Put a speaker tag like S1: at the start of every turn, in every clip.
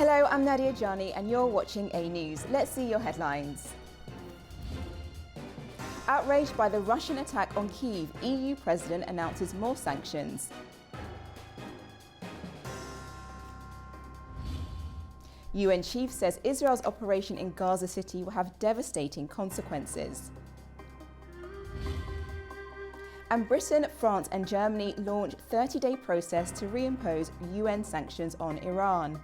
S1: Hello, I'm Nadia Jani and you're watching A News. Let's see your headlines. Outraged by the Russian attack on Kyiv, EU President announces more sanctions. UN Chief says Israel's operation in Gaza City will have devastating consequences. And Britain, France and Germany launch 30-day process to reimpose UN sanctions on Iran.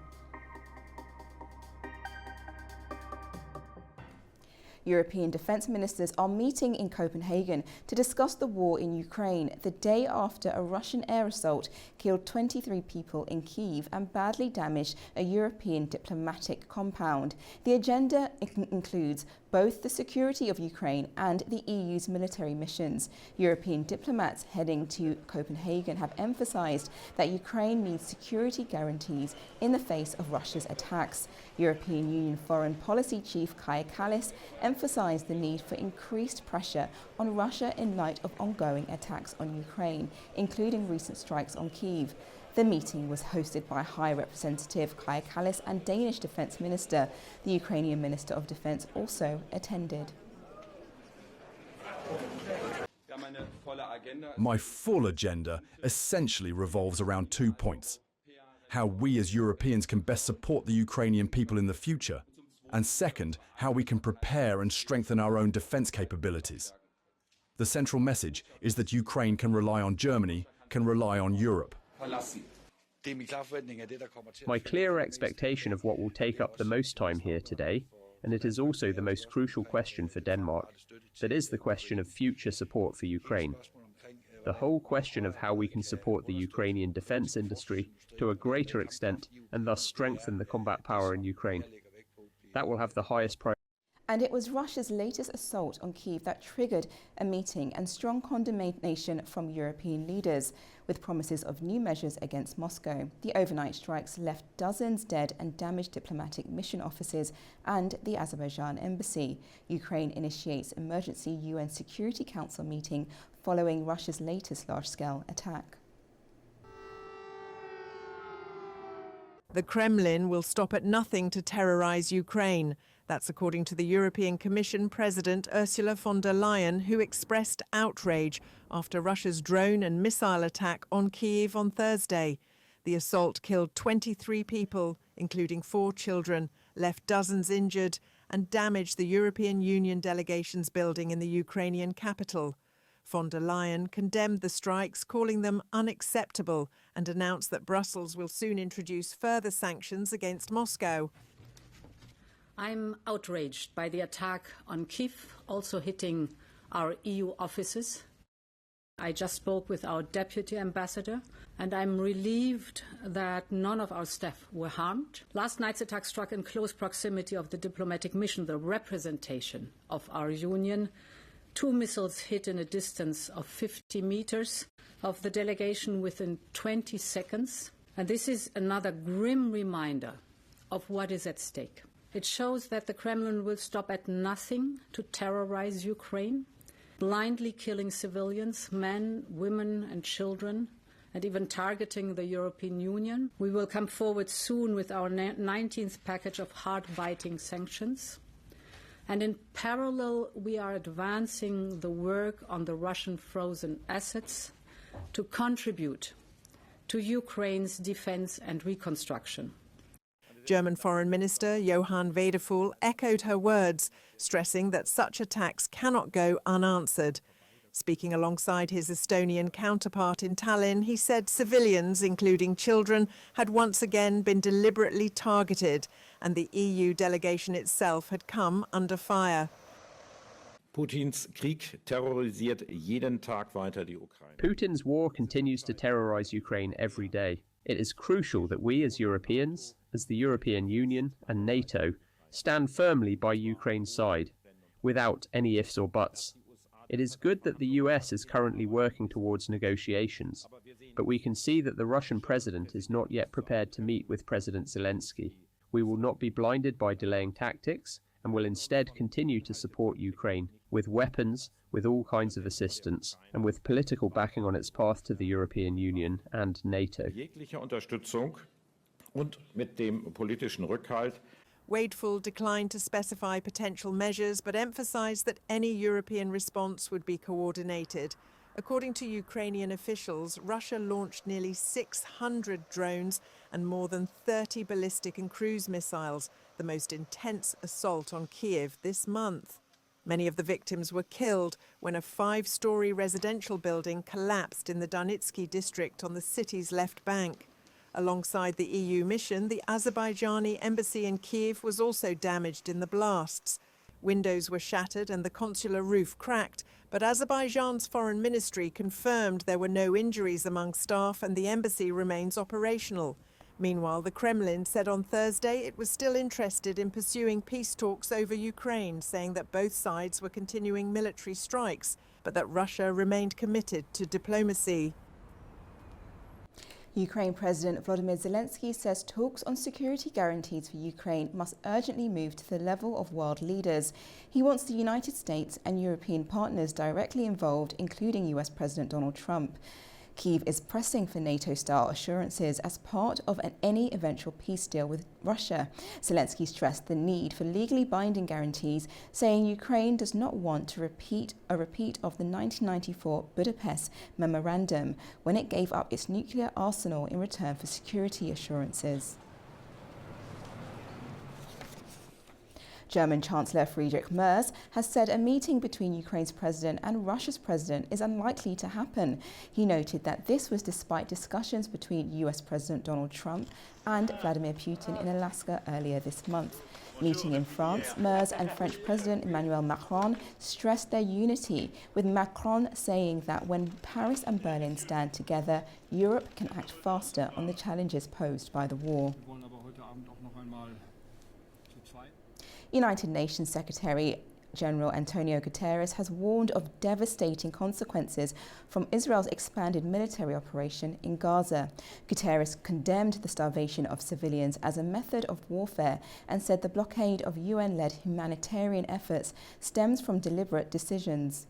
S1: European defence ministers are meeting in Copenhagen to discuss the war in Ukraine the day after a Russian air assault killed 23 people in Kyiv and badly damaged a European diplomatic compound. The agenda includes both the security of Ukraine and the EU's military missions. European diplomats heading to Copenhagen have emphasised that Ukraine needs security guarantees in the face of Russia's attacks. European Union Foreign Policy Chief Kaja Kallas emphasised the need for increased pressure on Russia in light of ongoing attacks on Ukraine, including recent strikes on Kyiv. The meeting was hosted by High Representative Kaja Kallas and Danish Defence Minister. The Ukrainian Minister of Defence also attended.
S2: My full agenda essentially revolves around 2 points: how we as Europeans can best support the Ukrainian people in the future, and second, how we can prepare and strengthen our own defence capabilities. The central message is that Ukraine can rely on Germany, can rely on Europe.
S3: My clear expectation of what will take up the most time here today, and it is also the most crucial question for Denmark, that is the question of future support for Ukraine. The whole question of how we can support the Ukrainian defence industry to a greater extent and thus strengthen the combat power in Ukraine. That will have the highest priority.
S1: And it was Russia's latest assault on Kyiv that triggered a meeting and strong condemnation from European leaders, with promises of new measures against Moscow. The overnight strikes left dozens dead and damaged diplomatic mission offices and the Azerbaijan embassy. Ukraine initiates emergency UN Security Council meeting following Russia's latest large-scale attack.
S4: The Kremlin will stop at nothing to terrorize Ukraine. That's according to the European Commission President Ursula von der Leyen, who expressed outrage after Russia's drone and missile attack on Kyiv on Thursday. The assault killed 23 people, including 4 children, left dozens injured, and damaged the European Union delegation's building in the Ukrainian capital. Von der Leyen condemned the strikes, calling them unacceptable, and announced that Brussels will soon introduce further sanctions against Moscow.
S5: I'm outraged by the attack on Kyiv, also hitting our EU offices. I just spoke with our deputy ambassador, and I'm relieved that none of our staff were harmed. Last night's attack struck in close proximity of the diplomatic mission, the representation of our union. 2 missiles hit in a distance of 50 meters of the delegation within 20 seconds. And this is another grim reminder of what is at stake. It shows that the Kremlin will stop at nothing to terrorize Ukraine, blindly killing civilians, men, women and children, and even targeting the European Union. We will come forward soon with our 19th package of hard-biting sanctions. And in parallel, we are advancing the work on the Russian frozen assets to contribute to Ukraine's defense and reconstruction.
S4: German Foreign Minister Johann Wedeful echoed her words, stressing that such attacks cannot go unanswered. Speaking alongside his Estonian counterpart in Tallinn, he said civilians, including children, had once again been deliberately targeted, and the EU delegation itself had come under fire.
S6: Putins Krieg terrorisiert jeden Tag weiter die Ukraine.
S3: Putin's war continues to terrorize Ukraine every day. It is crucial that we as Europeans, as the European Union and NATO, stand firmly by Ukraine's side, without any ifs or buts. It is good that the US is currently working towards negotiations, but we can see that the Russian president is not yet prepared to meet with President Zelensky. We will not be blinded by delaying tactics and will instead continue to support Ukraine with weapons, with all kinds of assistance, and with political backing on its path to the European Union and NATO.
S6: Jegliche Unterstützung, und mit dem politischen Rückhalt.
S4: Wadeful declined to specify potential measures but emphasised that any European response would be coordinated. According to Ukrainian officials, Russia launched nearly 600 drones and more than 30 ballistic and cruise missiles, the most intense assault on Kyiv this month. Many of the victims were killed when a 5-storey residential building collapsed in the Donetsky district on the city's left bank. Alongside the EU mission, the Azerbaijani embassy in Kyiv was also damaged in the blasts. Windows were shattered and the consular roof cracked, but Azerbaijan's foreign ministry confirmed there were no injuries among staff and the embassy remains operational. Meanwhile, the Kremlin said on Thursday it was still interested in pursuing peace talks over Ukraine, saying that both sides were continuing military strikes, but that Russia remained committed to diplomacy.
S1: Ukraine President Volodymyr Zelensky says talks on security guarantees for Ukraine must urgently move to the level of world leaders. He wants the United States and European partners directly involved, including US President Donald Trump. Kyiv is pressing for NATO-style assurances as part of any eventual peace deal with Russia. Zelensky stressed the need for legally binding guarantees, saying Ukraine does not want to repeat of the 1994 Budapest Memorandum, when it gave up its nuclear arsenal in return for security assurances. German Chancellor Friedrich Merz has said a meeting between Ukraine's president and Russia's president is unlikely to happen. He noted that this was despite discussions between US President Donald Trump and Vladimir Putin in Alaska earlier this month. Meeting in France, Merz and French President Emmanuel Macron stressed their unity, with Macron saying that when Paris and Berlin stand together, Europe can act faster on the challenges posed by the war. United Nations Secretary General Antonio Guterres has warned of devastating consequences from Israel's expanded military operation in Gaza. Guterres condemned the starvation of civilians as a method of warfare and said the blockade of UN-led humanitarian efforts stems from deliberate decisions.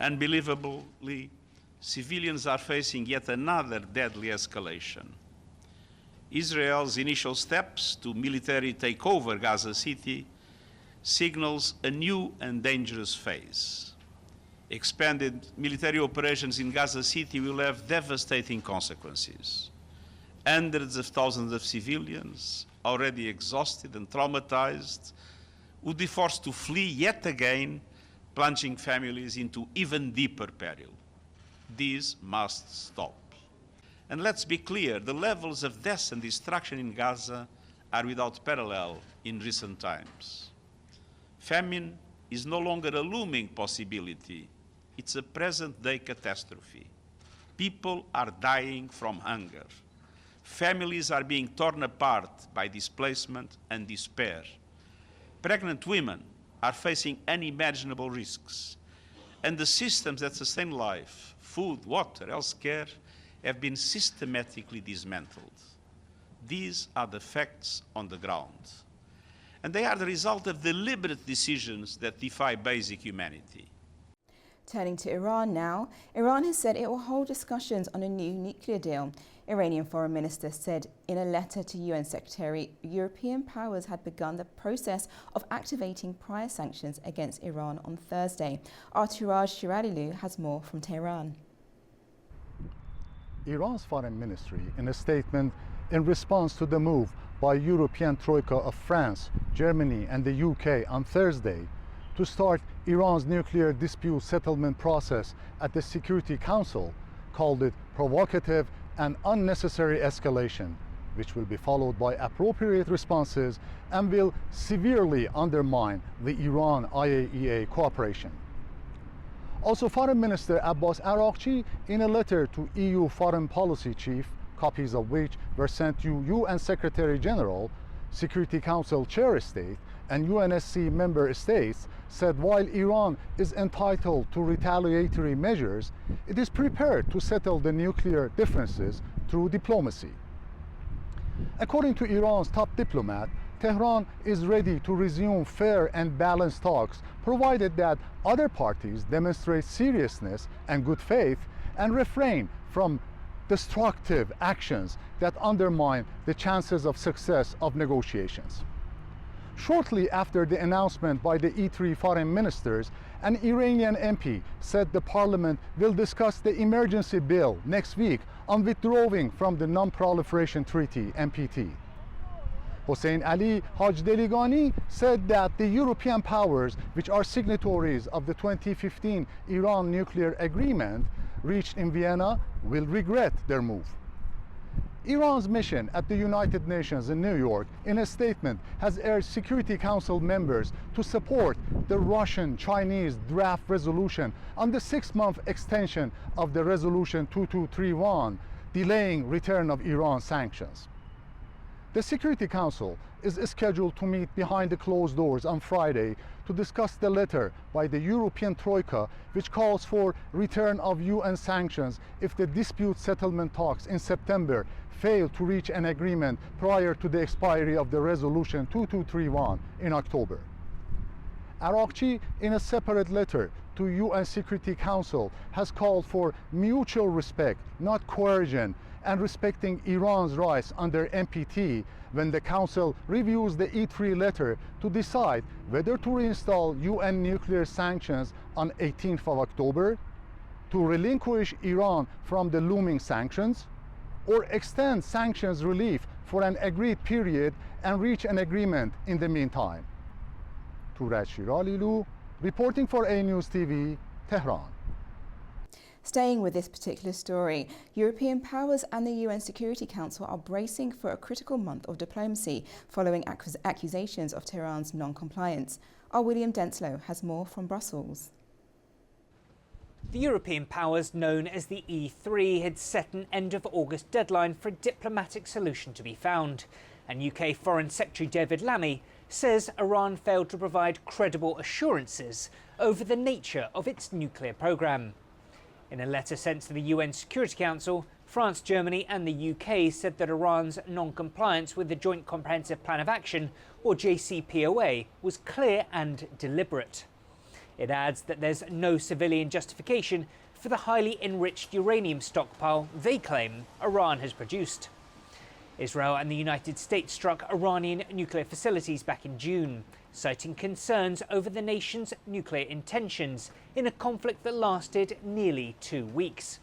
S7: Unbelievably, civilians are facing yet another deadly escalation. Israel's initial steps to militarily take over Gaza City signals a new and dangerous phase. Expanded military operations in Gaza City will have devastating consequences. Hundreds of thousands of civilians, already exhausted and traumatized, would be forced to flee yet again, plunging families into even deeper peril. This must stop. And let's be clear, the levels of death and destruction in Gaza are without parallel in recent times. Famine is no longer a looming possibility, it's a present-day catastrophe. People are dying from hunger. Families are being torn apart by displacement and despair. Pregnant women are facing unimaginable risks. And the systems that sustain life, food, water, healthcare, have been systematically dismantled. These are the facts on the ground. And they are the result of deliberate decisions that defy basic humanity.
S1: Turning to Iran now, Iran has said it will hold discussions on a new nuclear deal. Iranian Foreign Minister said in a letter to UN Secretary, European powers had begun the process of activating prior sanctions against Iran on Thursday. Outrage Shiralilu has more from Tehran.
S8: Iran's foreign ministry, in a statement in response to the move by European Troika of France, Germany and the UK on Thursday to start Iran's nuclear dispute settlement process at the Security Council, called it provocative and unnecessary escalation, which will be followed by appropriate responses and will severely undermine the Iran-IAEA cooperation. Also, Foreign Minister Abbas Araghchi, in a letter to EU Foreign Policy Chief, copies of which were sent to UN Secretary General, Security Council Chair State, and UNSC member states, said while Iran is entitled to retaliatory measures, it is prepared to settle the nuclear differences through diplomacy. According to Iran's top diplomat, Tehran is ready to resume fair and balanced talks, provided that other parties demonstrate seriousness and good faith and refrain from destructive actions that undermine the chances of success of negotiations. Shortly after the announcement by the E3 foreign ministers, an Iranian MP said the parliament will discuss the emergency bill next week on withdrawing from the Non-Proliferation Treaty, NPT. Hossein Ali Hajdeligani said that the European powers, which are signatories of the 2015 Iran nuclear agreement reached in Vienna, will regret their move. Iran's mission at the United Nations in New York, in a statement, has urged Security Council members to support the Russian-Chinese draft resolution on the 6-month extension of the Resolution 2231, delaying return of Iran sanctions. The Security Council is scheduled to meet behind the closed doors on Friday to discuss the letter by the European Troika, which calls for return of UN sanctions if the dispute settlement talks in September fail to reach an agreement prior to the expiry of the Resolution 2231 in October. Araqchi, in a separate letter to UN Security Council, has called for mutual respect, not coercion, and respecting Iran's rights under NPT when the Council reviews the E3 letter to decide whether to reinstall UN nuclear sanctions on 18th of October, to relinquish Iran from the looming sanctions, or extend sanctions relief for an agreed period and reach an agreement in the meantime. Turaj Shiralilu, reporting for A News TV, Tehran.
S1: Staying with this particular story, European powers and the UN Security Council are bracing for a critical month of diplomacy following accusations of Tehran's non-compliance. Our William Denslow has more from Brussels.
S9: The European powers, known as the E3, had set an end of August deadline for a diplomatic solution to be found. And UK Foreign Secretary David Lammy says Iran failed to provide credible assurances over the nature of its nuclear programme. In a letter sent to the UN Security Council, France, Germany and the UK said that Iran's non-compliance with the Joint Comprehensive Plan of Action, or JCPOA, was clear and deliberate. It adds that there's no civilian justification for the highly enriched uranium stockpile they claim Iran has produced. Israel and the United States struck Iranian nuclear facilities back in June, citing concerns over the nation's nuclear intentions in a conflict that lasted nearly 2 weeks.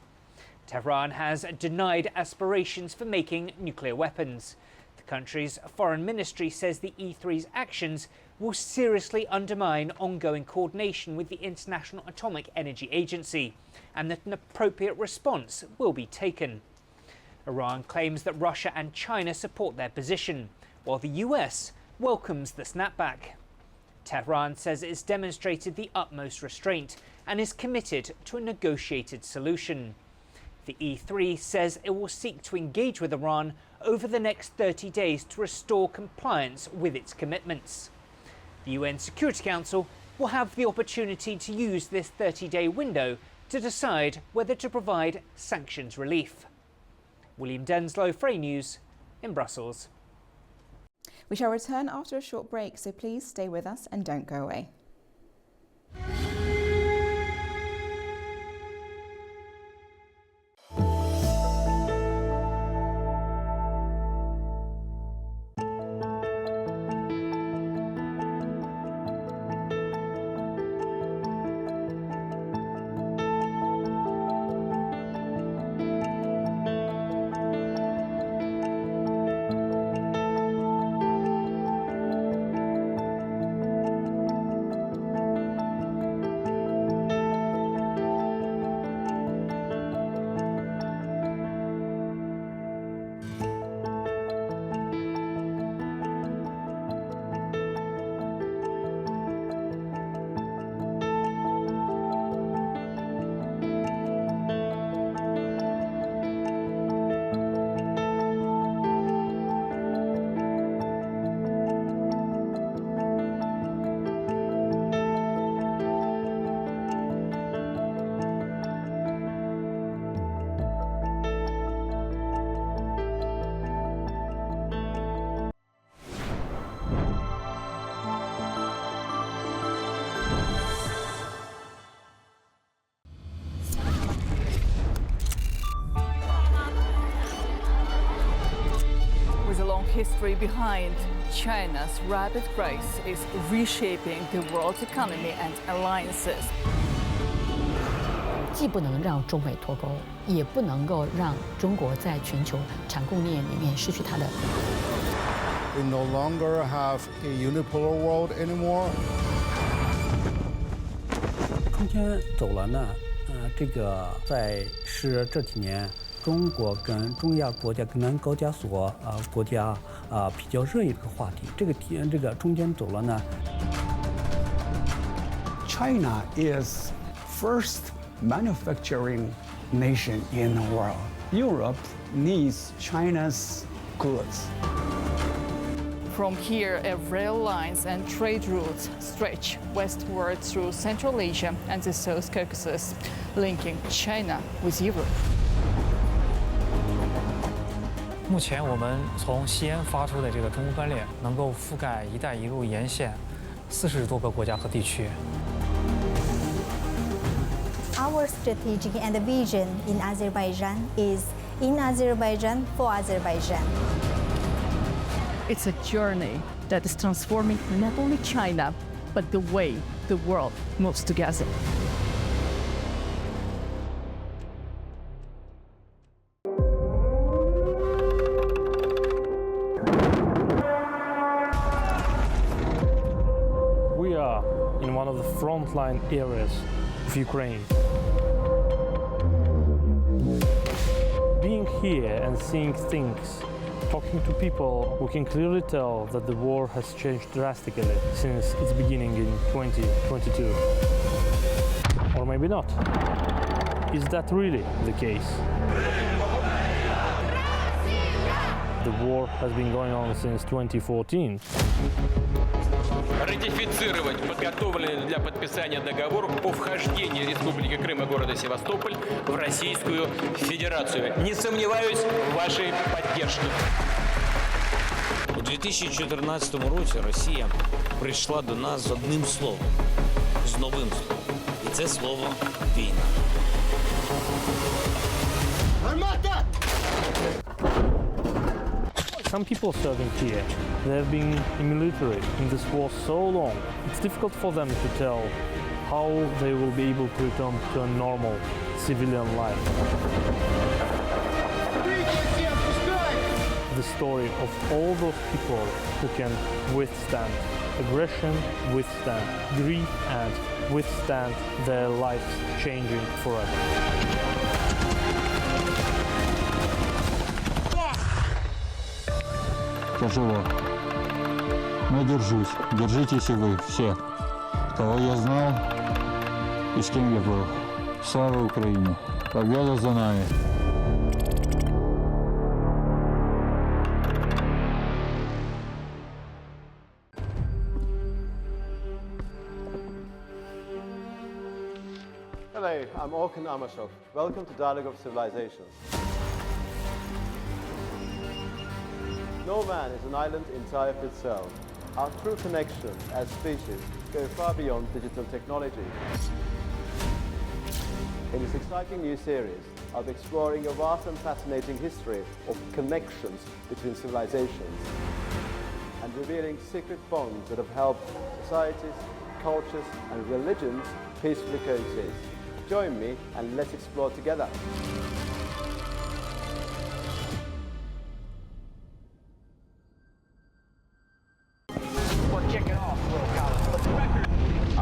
S9: Tehran has denied aspirations for making nuclear weapons. The country's foreign ministry says the E3's actions will seriously undermine ongoing coordination with the International Atomic Energy Agency, and that an appropriate response will be taken. Iran claims that Russia and China support their position, while the US welcomes the snapback. Tehran says it has demonstrated the utmost restraint and is committed to a negotiated solution. The E3 says it will seek to engage with Iran over the next 30 days to restore compliance with its commitments. The UN Security Council will have the opportunity to use this 30-day window to decide whether to provide sanctions relief. William Denslow, Frey News, in Brussels.
S1: We shall return after a short break, so please stay with us and don't go away.
S10: history behind China's rapid growth is reshaping the world's economy and alliances.
S11: 既不能让中美脱钩，也不能够让中国在全球产供链里面失去它的。
S12: We no longer have a unipolar world anymore.
S13: 中间走了呢，这个是这几年中国跟中亚国家跟高加索国家比较热议这个话题。这个中间走了呢。
S14: China is first manufacturing nation in the world. Europe needs China's goods.
S10: From here, rail lines and trade routes stretch westward through Central Asia and the South Caucasus, linking China with Europe.
S15: 目前我们从西安发出的这个中欧班列，能够覆盖“一带一路”沿线40多个国家和地区。
S16: Our strategy and vision in Azerbaijan is in Azerbaijan for Azerbaijan.
S10: It's a journey that is transforming not only China, but the way the world moves together.
S17: We are in one of the frontline areas of Ukraine. Being here and seeing things, talking to people, we can clearly tell that the war has changed drastically since its beginning in 2022. Or maybe not. Is that really the case? The war has been going on since 2014.
S18: Ратифицировать подготовленный для подписания договор о вхождении Республики Крым и города Севастополь в Российскую Федерацию. Не сомневаюсь в вашей поддержке.
S19: У 2014 році Росія прийшла до нас з одним словом, з новим словом. І це слово війна.
S17: Армата! Some people serving here, they have been in military in this war so long, it's difficult for them to tell how they will be able to return to a normal civilian life. The story of all those people who can withstand aggression, withstand grief, and withstand their lives changing forever.
S12: Тяжело. Но держусь. Держитесь и вы все, кого я знал и с кем я был. Слава Украине! Победа за нами!
S20: Hello, I'm Orkun Amashov. Welcome to Dialogue of Civilizations. No man is an island entire of itself. Our true connection as species go far beyond digital technology. In this exciting new series, I'll be exploring a vast and fascinating history of connections between civilizations and revealing secret bonds that have helped societies, cultures and religions peacefully coexist. Join me and let's explore together.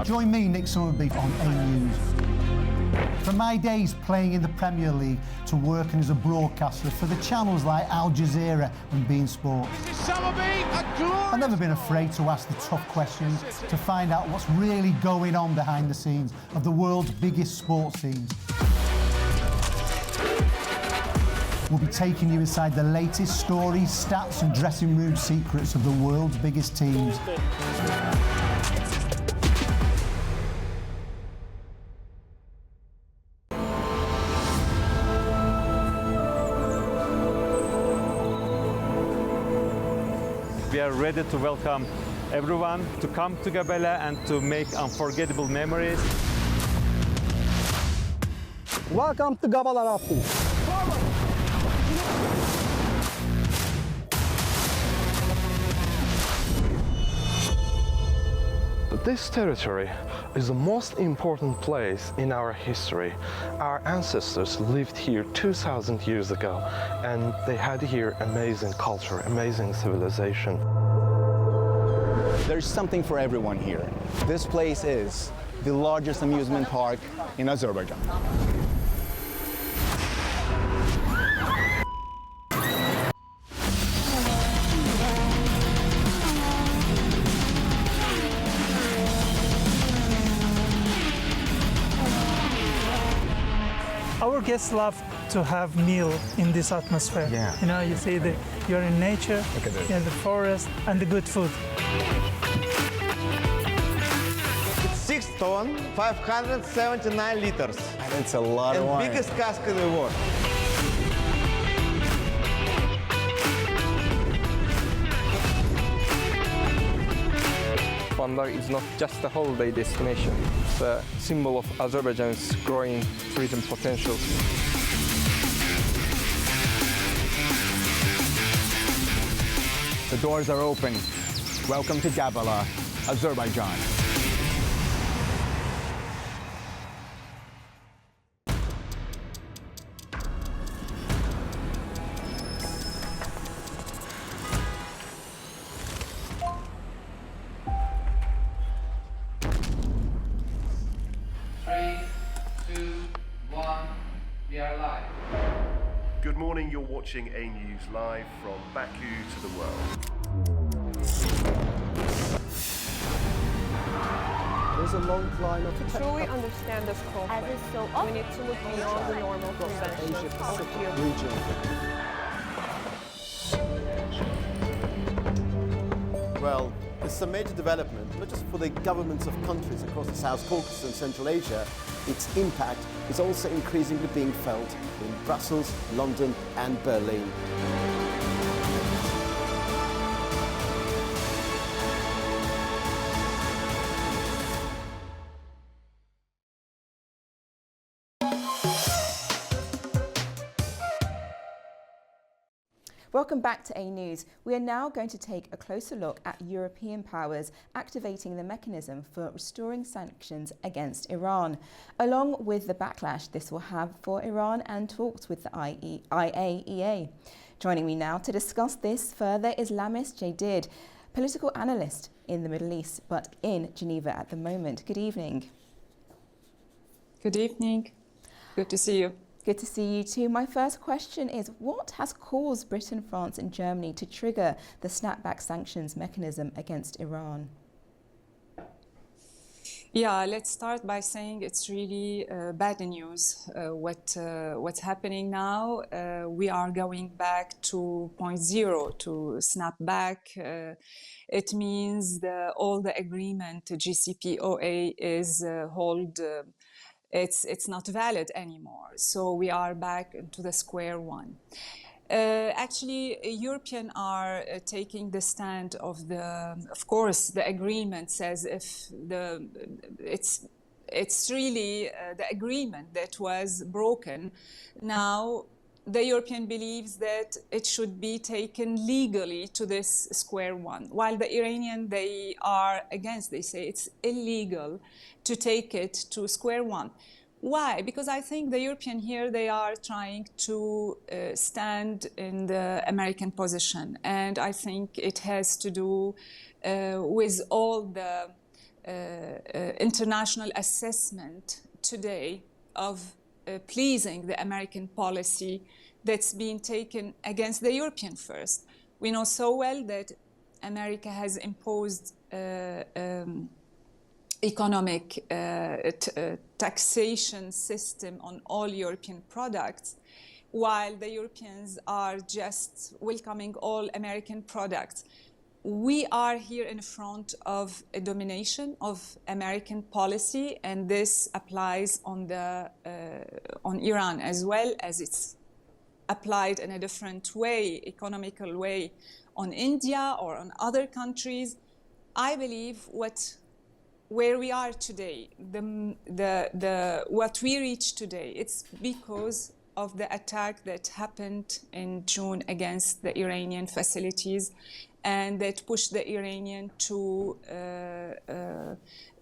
S21: Join me, Nick Summerby, on A News. From my days playing in the Premier League to working as a broadcaster for the channels like Al Jazeera and beIN Sports, I've never been afraid to ask the tough questions to find out what's really going on behind the scenes of the world's biggest sports teams. We'll be taking you inside the latest stories, stats and dressing room secrets of the world's biggest teams.
S22: We are ready to welcome everyone to come to Gabela and to make unforgettable memories.
S21: Welcome to Gabela, Rafi.
S2: This territory is the most important place in our history. Our ancestors lived here 2,000 years ago, and they had here amazing culture, amazing civilization.
S5: There's something for everyone here. This place is the largest amusement park in Azerbaijan.
S23: Our guests love to have meal in this atmosphere.
S5: Yeah.
S23: You know, you see that you're in nature, in the forest, and the good food.
S24: It's 6 tons, 579 liters.
S5: And it's a lot of wine.
S24: And biggest cask in the world.
S25: Bandar is not just a holiday destination, it's a symbol of Azerbaijan's growing tourism potential.
S5: The doors are open. Welcome to Gabala, Azerbaijan.
S26: Good morning, you're watching A News Live from Baku to the world.
S20: There's a long line of...
S27: To truly understand this conflict, we need to look beyond the normal conventions of geopolitics.
S20: Well, this is a major development, not just for the governments of countries across the South Caucasus and Central Asia. Its impact is also increasingly being felt in Brussels, London and Berlin.
S1: Welcome back to A News. We are now going to take a closer look at European powers activating the mechanism for restoring sanctions against Iran, along with the backlash this will have for Iran and talks with the IAEA. Joining me now to discuss this further is Lamis Jadid, political analyst in the Middle East, but in Geneva at the moment. Good evening.
S28: Good evening. Good to see you.
S1: Good to see you too. My first question is, what has caused Britain, France and Germany to trigger the snapback sanctions mechanism against Iran?
S28: Yeah, let's start by saying it's really bad news. What's happening now? We are going back to point zero, to snap back. It means all the agreement JCPOA is it's not valid anymore. So we are back to the square one. Actually, Europeans are taking the stand of course, the agreement says it's really the agreement that was broken. Now, the European believes that it should be taken legally to this square one, while the Iranian, they are against. They say it's illegal to take it to square one. Why? Because I think the European here, they are trying to stand in the American position. And I think it has to do with all the international assessment today of pleasing the American policy that's been taken against the European first. We know so well that America has imposed economic taxation system on all European products, while the Europeans are just welcoming all American products. We are here in front of a domination of American policy, and this applies on Iran as well, as it's applied in a different way, economical way, on India or on other countries. I believe where we are today, what we reach today, it's because of the attack that happened in June against the Iranian facilities, and that pushed the Iranian to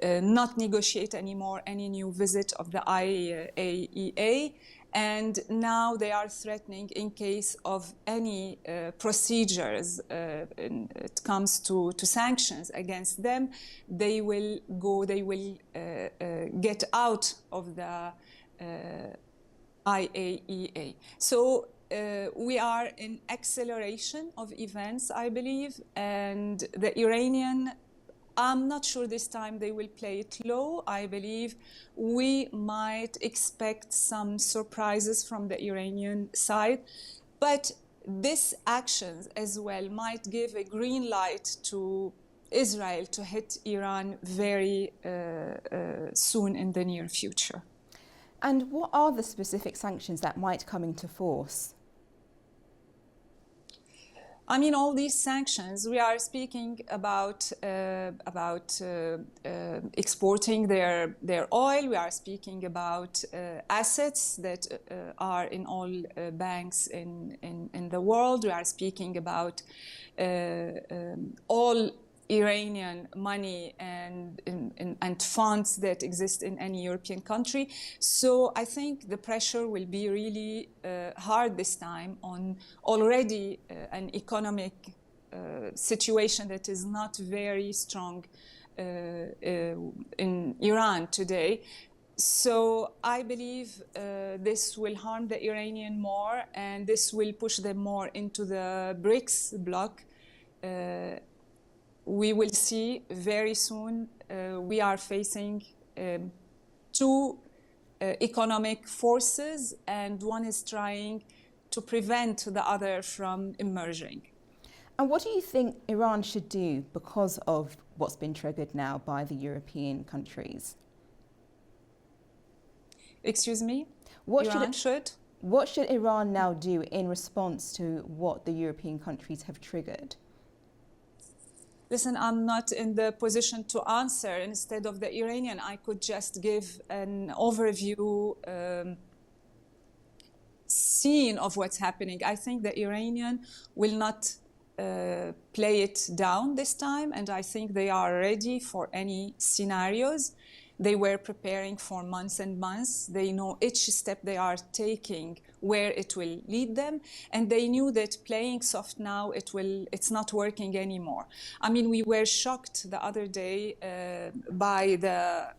S28: not negotiate anymore any new visit of the IAEA. And now they are threatening, in case of any procedures, it comes to sanctions against them, they will get out of the IAEA. So we are in acceleration of events, I believe, and the Iranian, I'm not sure this time they will play it low. I believe we might expect some surprises from the Iranian side, but this actions as well might give a green light to Israel to hit Iran very soon in the near future.
S1: And what are the specific sanctions that might come into force?
S28: I mean, all these sanctions, we are speaking about exporting their oil. We are speaking about assets that are in all banks in the world. We are speaking about all Iranian money and funds that exist in any European country. So I think the pressure will be really hard this time on already an economic situation that is not very strong in Iran today. So I believe this will harm the Iranian more, and this will push them more into the BRICS bloc. We will see very soon we are facing two economic forces, and one is trying to prevent the other from emerging.
S1: And what do you think Iran should do because of what's been triggered now by the European countries?
S28: Excuse me?
S1: What should Iran now do in response to what the European countries have triggered?
S28: Listen, I'm not in the position to answer. Instead of the Iranian, I could just give an overview scene of what's happening. I think the Iranian will not play it down this time, and I think they are ready for any scenarios. They were preparing for months and months. They know each step they are taking, where it will lead them. And they knew that playing soft now, it's not working anymore. I mean, we were shocked the other day by the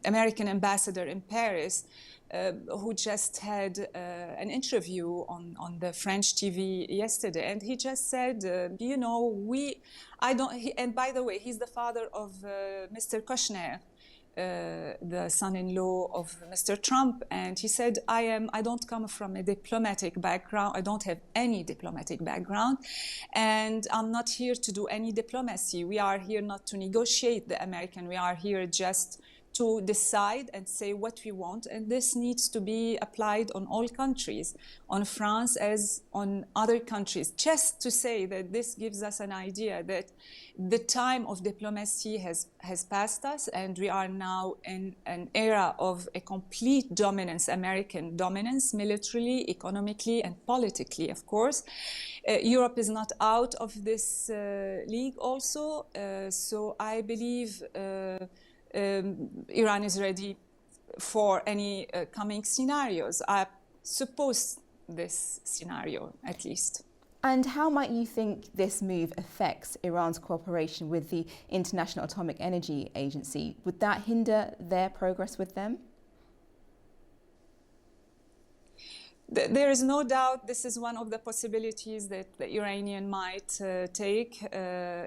S28: American ambassador in Paris, who just had an interview on the French TV yesterday. And he just said, you know, and by the way, he's the father of Mr. Kushner, the son-in-law of Mr. Trump, and he said, I don't come from a diplomatic background. I don't have any diplomatic background, and I'm not here to do any diplomacy. We are here not to negotiate the American. We are here just to decide and say what we want, and this needs to be applied on all countries, on France as on other countries. Just to say that this gives us an idea that the time of diplomacy has passed us, and we are now in an era of a complete dominance, American dominance, militarily, economically, and politically, of course. Europe is not out of this league also, so I believe Iran is ready for any coming scenarios. I suppose this scenario, at least.
S1: And how might you think this move affects Iran's cooperation with the International Atomic Energy Agency? Would that hinder their progress with them?
S28: There is no doubt this is one of the possibilities that the Iranian might take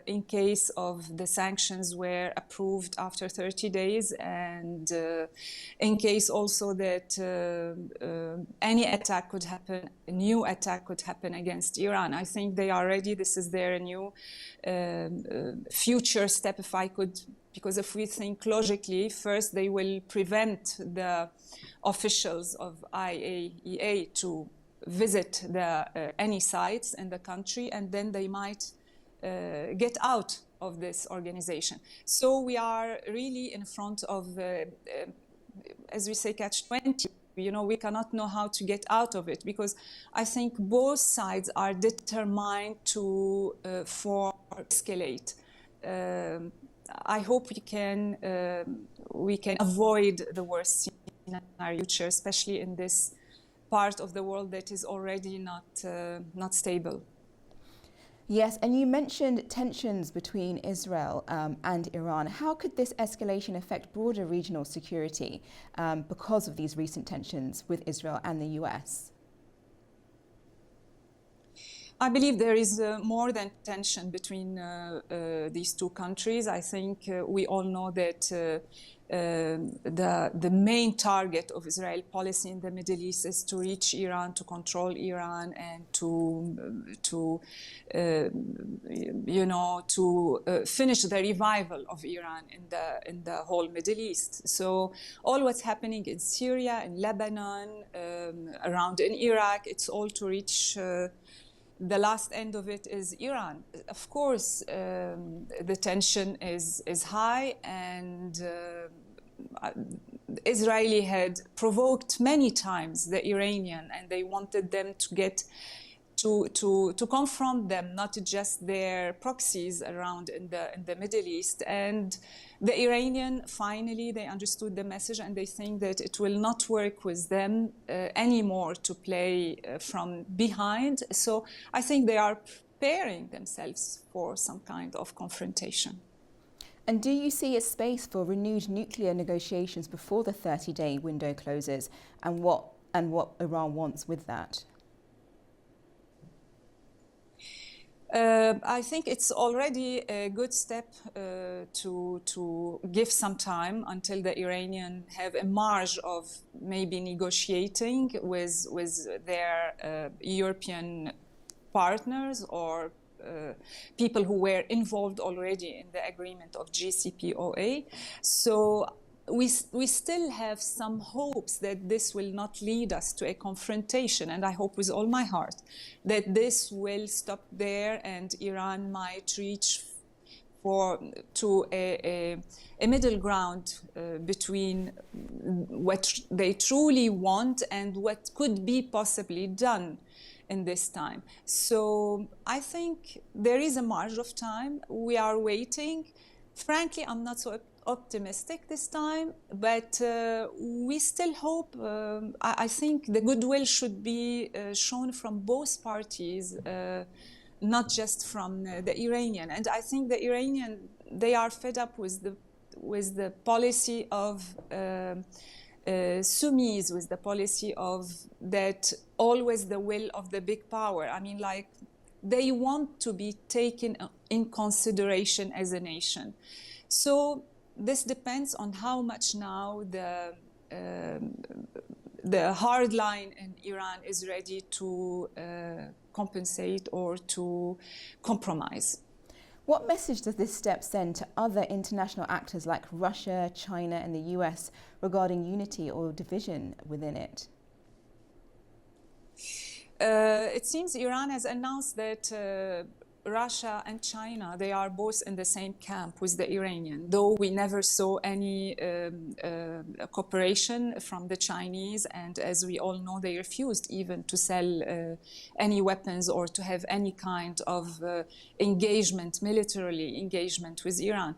S28: in case of the sanctions were approved after 30 days, and in case also that any attack could happen, a new attack could happen against Iran. I think they are ready. This is their new future step, if I could, because if we think logically, first they will prevent the officials of IAEA to visit any sites in the country, and then they might get out of this organization. So we are really in front of, as we say, catch-20 we cannot know how to get out of it, because I think both sides are determined to escalate. I hope we can avoid the worst scenario, future, especially in this part of the world that is already not stable.
S1: Yes, and you mentioned tensions between Israel and Iran. How could this escalation affect broader regional security because of these recent tensions with Israel and the US?
S28: I believe there is more than tension between these two countries. I think we all know that the main target of Israel policy in the Middle East is to reach Iran, to control Iran, and to finish the revival of Iran in the whole Middle East. So all what's happening in Syria, in Lebanon, around in Iraq, it's all to reach. The last end of it is Iran. Of course, the tension is high, and Israeli had provoked many times the Iranian, and they wanted them to get to confront them, not just their proxies around in the Middle East. And the Iranian, finally, they understood the message, and they think that it will not work with them anymore to play from behind. So I think they are preparing themselves for some kind of confrontation.
S1: And do you see a space for renewed nuclear negotiations before the 30-day window closes, and what Iran wants with that?
S28: I think it's already a good step to give some time until the Iranians have a margin of maybe negotiating with their European partners or people who were involved already in the agreement of JCPOA. So we still have some hopes that this will not lead us to a confrontation, and I hope with all my heart that this will stop there and Iran might reach to a middle ground between what they truly want and what could be possibly done in this time. So I think there is a margin of time. We are waiting. Frankly, I'm not so optimistic this time, but we still hope. I think the goodwill should be shown from both parties, not just from the Iranian. And I think the Iranian, they are fed up with the policy of Sunnis, with the policy of that always the will of the big power. I mean, like, they want to be taken in consideration as a nation. So this depends on how much now the hard line in Iran is ready to compensate or to compromise.
S1: What message does this step send to other international actors like Russia, China, and the US regarding unity or division within it?
S28: It seems Iran has announced that Russia and China, they are both in the same camp with the Iranian, though we never saw any cooperation from the Chinese, and as we all know, they refused even to sell any weapons or to have any kind of engagement, militarily engagement with Iran.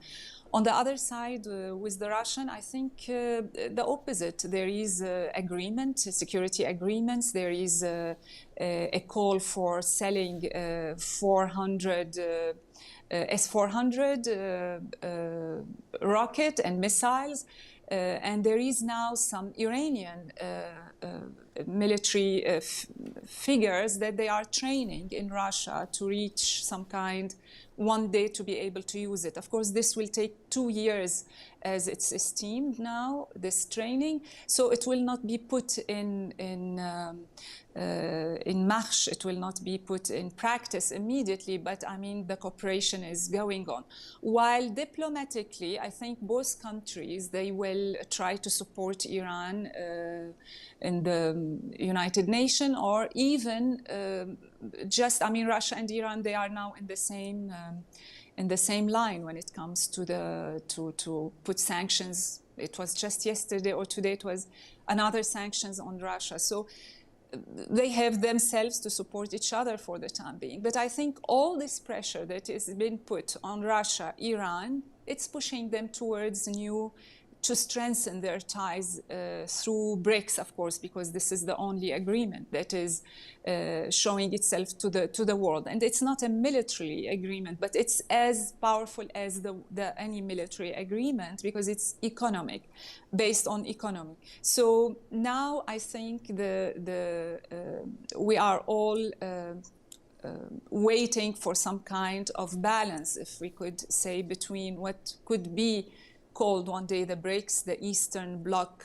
S28: On the other side, with the Russian, I think the opposite. There is agreement, security agreements. There is a call for selling 400 S-400 rocket and missiles. And there is now some Iranian military figures that they are training in Russia to reach some kind one day to be able to use it. Of course, this will take 2 years as it's esteemed now, this training. So it will not be put in marche, it will not be put in practice immediately, but I mean, the cooperation is going on. While diplomatically, I think both countries, they will try to support Iran in the United Nations, or even Russia and Iran, they are now in the same line when it comes to put sanctions It was just yesterday or today it was another sanctions on Russia. So they have themselves to support each other for the time being. But I think all this pressure that is being put on Russia, Iran, it's pushing them towards to strengthen their ties through BRICS, of course, because this is the only agreement that is showing itself to the world. And it's not a military agreement, but it's as powerful as any military agreement because it's economic, based on economy. So now I think we are all waiting for some kind of balance, if we could say, between what could be called one day the BRICS, the Eastern Bloc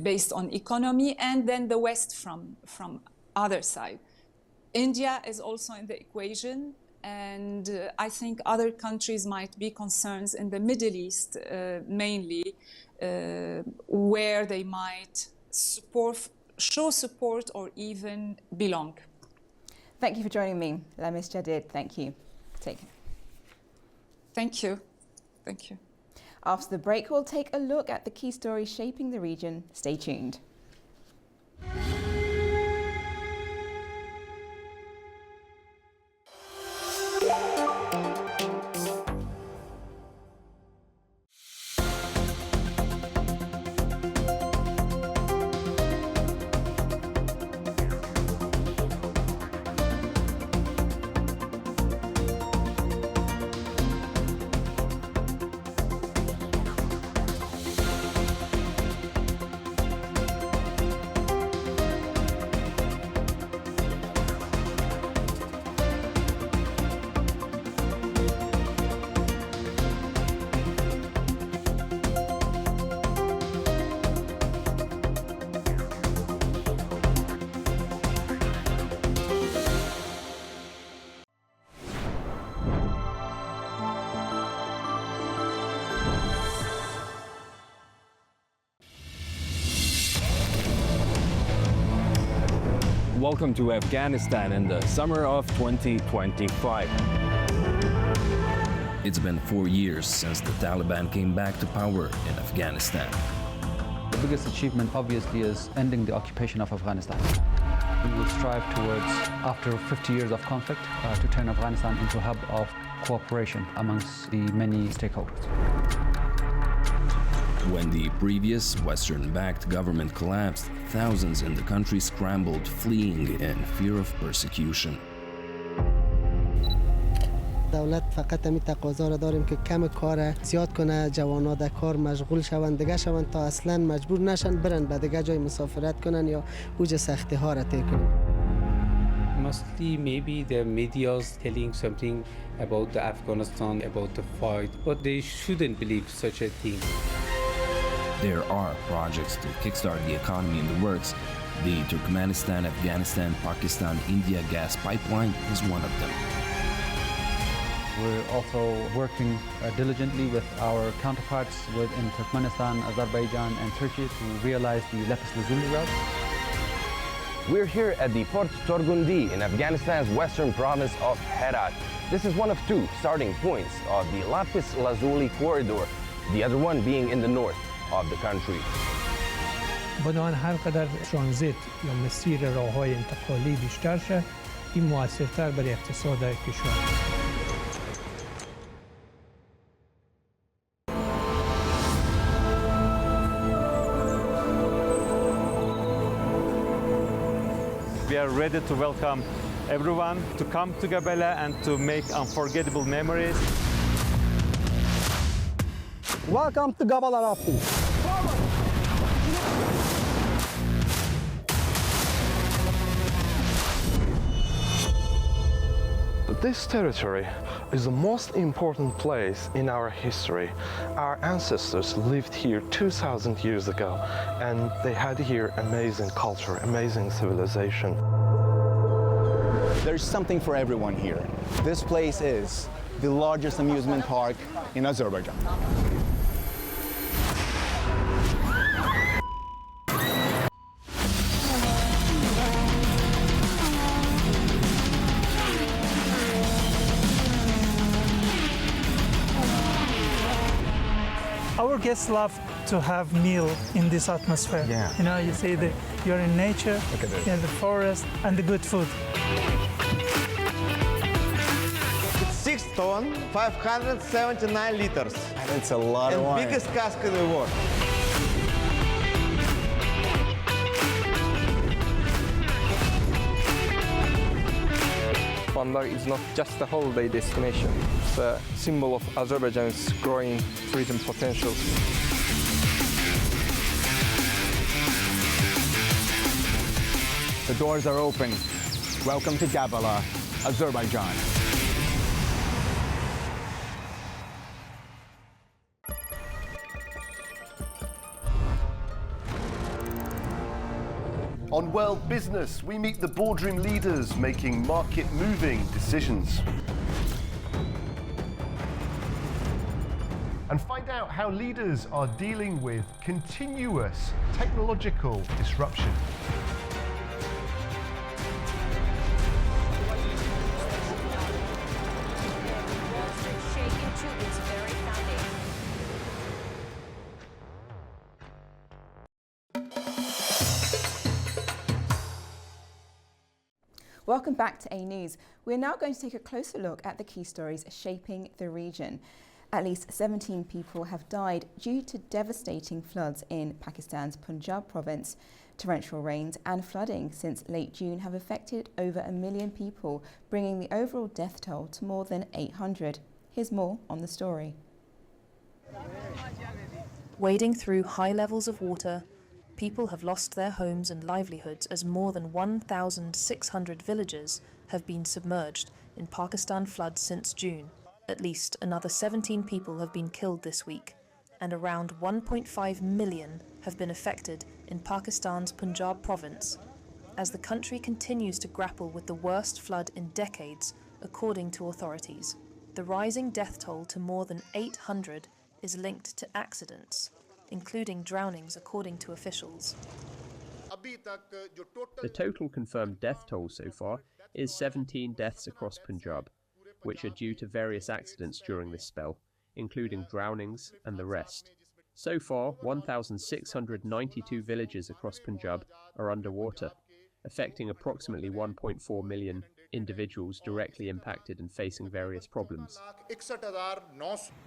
S28: based on economy, and then the West from other side. India is also in the equation, and I think other countries might be concerns in the Middle East, mainly, where they might show support or even belong.
S1: Thank you for joining me, Ms. Jadid. Thank you. Take care.
S28: Thank you. Thank you.
S1: After the break, we'll take a look at the key stories shaping the region. Stay tuned.
S3: Welcome to Afghanistan in the summer of 2025.
S4: It's been 4 years since the Taliban came back to power in Afghanistan.
S6: The biggest achievement, obviously, is ending the occupation of Afghanistan. We will strive towards, after 50 years of conflict, to turn Afghanistan into a hub of cooperation amongst the many stakeholders.
S4: When the previous Western-backed government collapsed, thousands in the country scrambled, fleeing in fear of persecution.
S7: دولت فقط می تقاضا را داریم که کم کار زیاد کنه، جوانا در کار مشغول شوند دیگه شوند تا اصلا مجبور نشن برن به دیگه جای مسافرت کنن یا اوج سختی ها را طی کنن.
S8: Mostly maybe the media's telling something about the Afghanistan, about the fight, but they shouldn't believe such a thing.
S4: There are projects to kickstart the economy in the works. The Turkmenistan-Afghanistan-Pakistan-India gas pipeline is one of them.
S6: We're also working diligently with our counterparts in Turkmenistan, Azerbaijan, and Turkey to realize the Lapis Lazuli route.
S9: We're here at the Port Torgundi in Afghanistan's western province of Herat. This is one of two starting points of the Lapis Lazuli corridor, the other one being in the north of the country.
S23: بنابراین هر قدر ترانزیت یا مسیر راه‌های انتقالی بیشتر شه، این موثرتر برای اقتصاد کشور.
S22: We are ready to welcome everyone to come to Gabela and to make unforgettable memories.
S21: Welcome to Gabela Rafting.
S2: This territory is the most important place in our history. Our ancestors lived here 2,000 years ago, and they had here amazing culture, amazing civilization.
S5: There's something for everyone here. This place is the largest amusement park in Azerbaijan.
S10: Our guests love to have meal in this atmosphere.
S11: Yeah.
S10: You know, you see that you're in nature,
S11: Look at this.
S10: in the forest, and the good food.
S24: It's 6 tons, 579 liters.
S5: And it's a lot of wine.
S24: And biggest cask in the world.
S25: Bandar is not just a holiday destination, it's a symbol of Azerbaijan's growing tourism potential.
S5: The doors are open. Welcome to Gabala, Azerbaijan.
S26: On World Business, we meet the boardroom leaders making market-moving decisions. And find out how leaders are dealing with continuous technological disruption.
S1: Welcome back to A News. We're now going to take a closer look at the key stories shaping the region. At least 17 people have died due to devastating floods in Pakistan's Punjab province. Torrential rains and flooding since late June have affected over 1 million people, bringing the overall death toll to more than 800. Here's more on the story.
S13: Wading through high levels of water, people have lost their homes and livelihoods as more than 1,600 villages have been submerged in Pakistan floods since June. At least another 17 people have been killed this week, and around 1.5 million have been affected in Pakistan's Punjab province, as the country continues to grapple with the worst flood in decades, according to authorities. The rising death toll to more than 800 is linked to accidents, including drownings, according to officials.
S14: The total confirmed death toll so far is 17 deaths across Punjab, which are due to various accidents during this spell, including drownings and the rest. So far, 1,692 villages across Punjab are underwater, affecting approximately 1.4 million individuals directly impacted and facing various problems.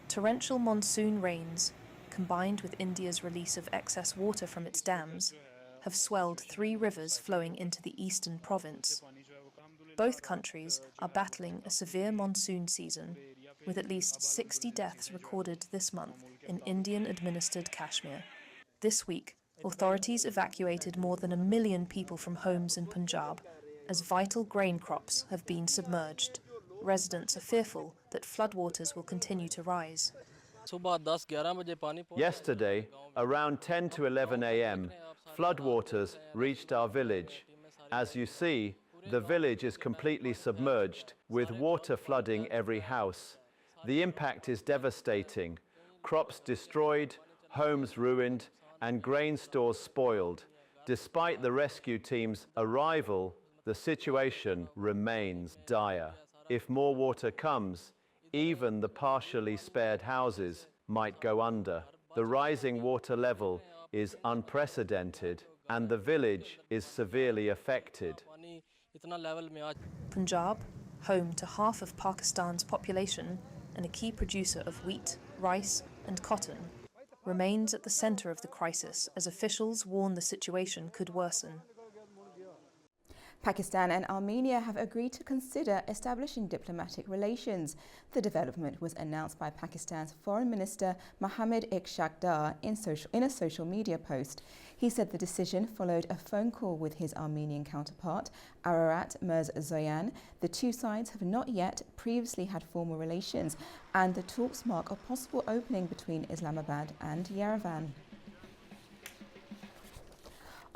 S13: Torrential monsoon rains, combined with India's release of excess water from its dams, have swelled 3 rivers flowing into the eastern province. Both countries are battling a severe monsoon season, with at least 60 deaths recorded this month in Indian-administered Kashmir. This week, authorities evacuated more than 1 million people from homes in Punjab, as vital grain crops have been submerged. Residents are fearful that floodwaters will continue to rise.
S20: Yesterday, around 10 to 11 a.m., floodwaters reached our village. As you see, the village is completely submerged, with water flooding every house. The impact is devastating. Crops destroyed, homes ruined, and grain stores spoiled. Despite the rescue team's arrival, the situation remains dire. If more water comes, even the partially spared houses might go under. The rising water level is unprecedented, and the village is severely affected.
S13: Punjab, home to half of Pakistan's population and a key producer of wheat, rice, and cotton, remains at the center of the crisis as officials warn the situation could worsen.
S1: Pakistan and Armenia have agreed to consider establishing diplomatic relations. The development was announced by Pakistan's Foreign Minister Mohammad Ishaq Dar in a social media post. He said the decision followed a phone call with his Armenian counterpart, Ararat Mirzoyan. The two sides have not yet previously had formal relations, and the talks mark a possible opening between Islamabad and Yerevan.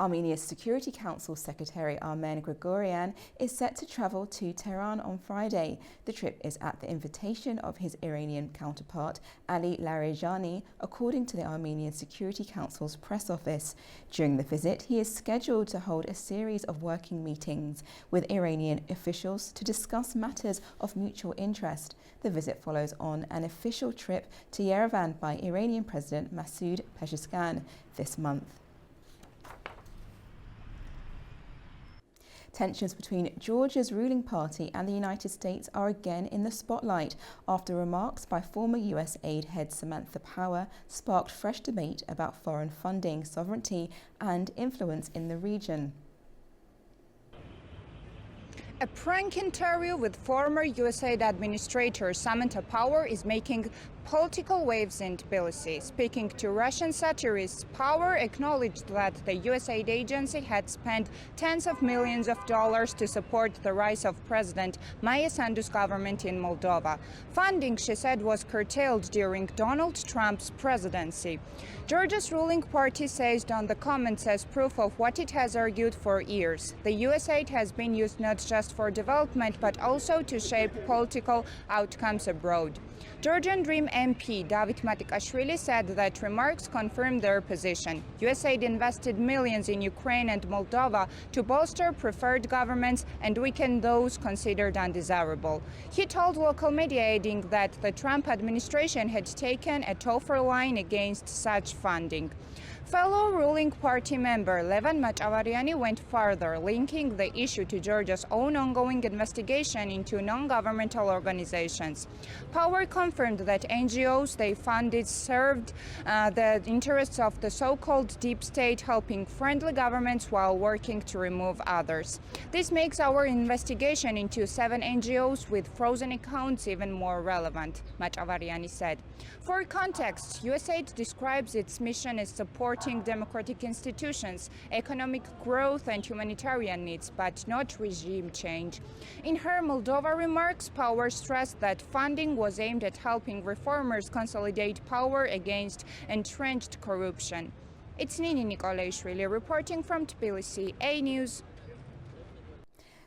S1: Armenia's Security Council Secretary Armen Grigoryan is set to travel to Tehran on Friday. The trip is at the invitation of his Iranian counterpart, Ali Larijani, according to the Armenian Security Council's press office. During the visit, he is scheduled to hold a series of working meetings with Iranian officials to discuss matters of mutual interest. The visit follows on an official trip to Yerevan by Iranian President Masoud Pezeshkian this month. Tensions between Georgia's ruling party and the United States are again in the spotlight after remarks by former US aid head Samantha Power sparked fresh debate about foreign funding, sovereignty and influence in the region.
S11: A prank interview with former USAID administrator Samantha Power is making political waves in Tbilisi. Speaking to Russian satirists, Power acknowledged that the USAID agency had spent tens of millions of dollars to support the rise of President Maia Sandu's government in Moldova. Funding, she said, was curtailed during Donald Trump's presidency. Georgia's ruling party seized on the comments as proof of what it has argued for years. The USAID has been used not just for development, but also to shape political outcomes abroad. Georgian Dream MP David Matikashvili said that remarks confirmed their position. USAID invested millions in Ukraine and Moldova to bolster preferred governments and weaken those considered undesirable. He told local media, adding that the Trump administration had taken a tougher line against such funding. Fellow ruling party member Levan Machavariani went further, linking the issue to Georgia's own ongoing investigation into non-governmental organizations. Power confirmed that NGOs they funded served the interests of the so-called deep state, helping friendly governments while working to remove others. This makes our investigation into 7 NGOs with frozen accounts even more relevant, Machavariani said. For context, USAID describes its mission as supporting democratic institutions, economic growth and humanitarian needs, but not regime change. In her Moldova remarks, Power stressed that funding was aimed at helping reformers consolidate power against entrenched corruption. It's Nini Nikolaishvili reporting from Tbilisi, A News.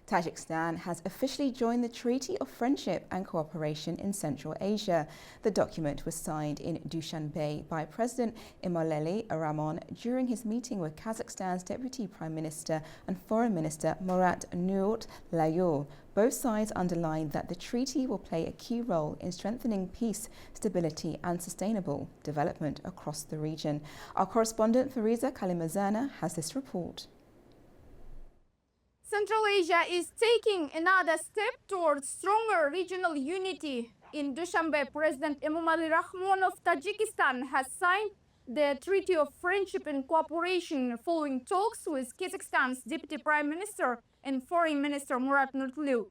S1: Tajikistan has officially joined the Treaty of Friendship and Cooperation in Central Asia. The document was signed in Dushanbe by President Emomali Rahmon during his meeting with Kazakhstan's Deputy Prime Minister and Foreign Minister Murat Nurotlayev. Both sides underlined that the treaty will play a key role in strengthening peace, stability and sustainable development across the region. Our correspondent Fariza Kalimazana has this report.
S12: Central Asia is taking another step towards stronger regional unity. In Dushanbe, President Emomali Rahmon of Tajikistan has signed the Treaty of Friendship and Cooperation following talks with Kazakhstan's Deputy Prime Minister and Foreign Minister Murat Nurotlayev.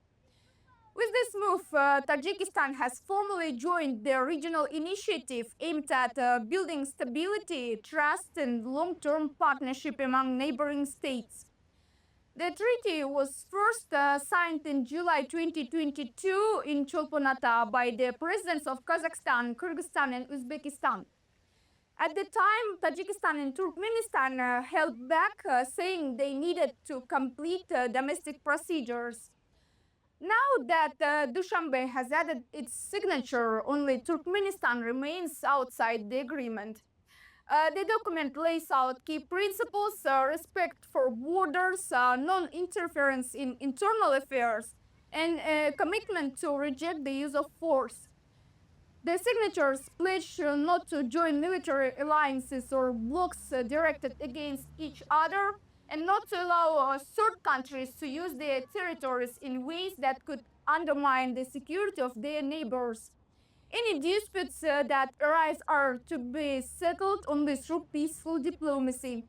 S12: With this move, Tajikistan has formally joined the regional initiative aimed at building stability, trust and long-term partnership among neighboring states. The treaty was first signed in July 2022 in Cholponata by the presidents of Kazakhstan, Kyrgyzstan and Uzbekistan. At the time, Tajikistan and Turkmenistan held back, saying they needed to complete domestic procedures. Now that Dushanbe has added its signature, only Turkmenistan remains outside the agreement. The document lays out key principles: respect for borders, non-interference in internal affairs, and a commitment to reject the use of force. The signatures pledge not to join military alliances or blocs directed against each other, and not to allow third countries to use their territories in ways that could undermine the security of their neighbors. Any disputes that arise are to be settled only through peaceful diplomacy.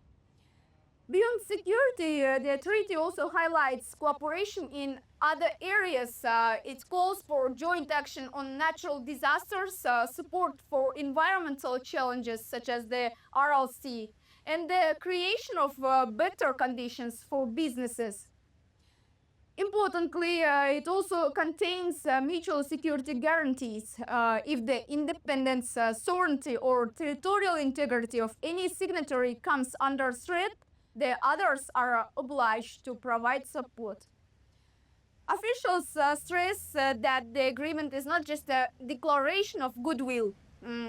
S12: Beyond security, the treaty also highlights cooperation in other areas. It calls for joint action on natural disasters, support for environmental challenges such as the Aral Sea, and the creation of better conditions for businesses. Importantly, it also contains mutual security guarantees. If the independence, sovereignty or territorial integrity of any signatory comes under threat, the others are obliged to provide support. Officials stress that the agreement is not just a declaration of goodwill.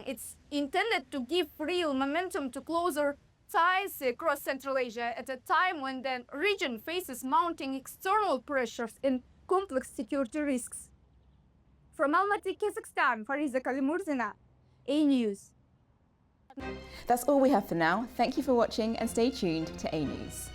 S12: It's intended to give real momentum to closer ties across Central Asia at a time when the region faces mounting external pressures and complex security risks. From Almaty, Kazakhstan, Fariza Kalimurzina, A News.
S1: That's all we have for now. Thank you for watching and stay tuned to A News.